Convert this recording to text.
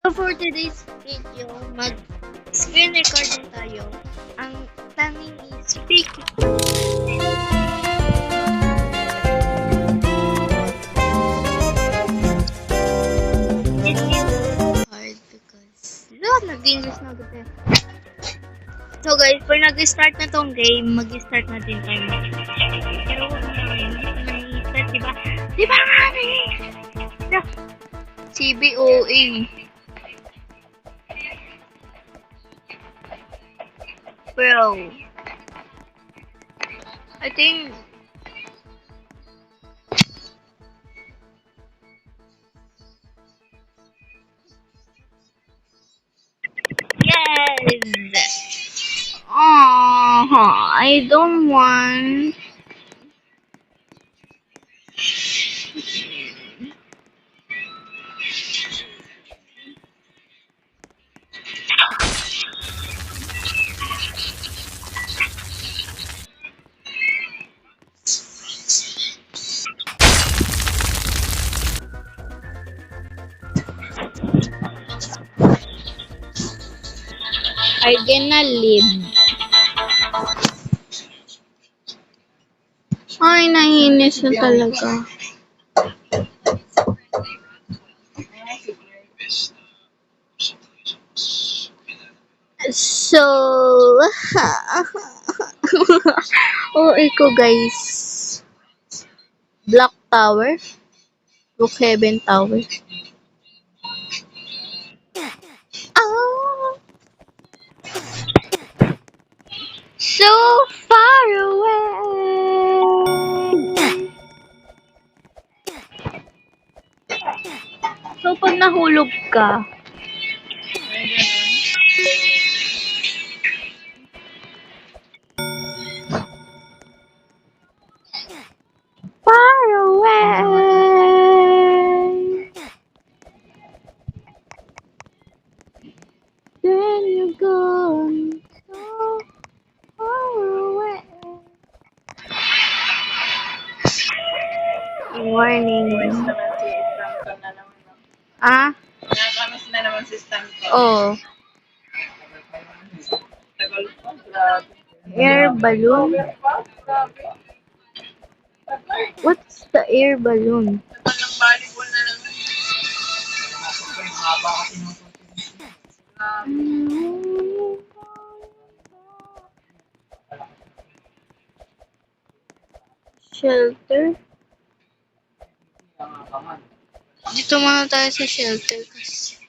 So for today's video, mag-screen recording tayo. Ang tanong is speaking. It is hard because nag-English na agad eh. So guys, for nag-start na tong game, mag-start na din tayo. Pero mag-start, diba? Diba nga CBOA. Bro, I think yes. I don't want. I gonna live. Ay, naiinis na talaga. So, iko guys. Black Tower. Brookhaven Tower. Oh, so far away. So, pag nahulog ka, far away. Then you're gone so far away. Warning. Ah? Nakakamas na naman si Stanton. Oh. Tagal pa, grabe. Air balloon? What's the air balloon? Tagal ng volleyball na naman. Haba kasi ng Shelter? Dito muna tayo sa shelter kasi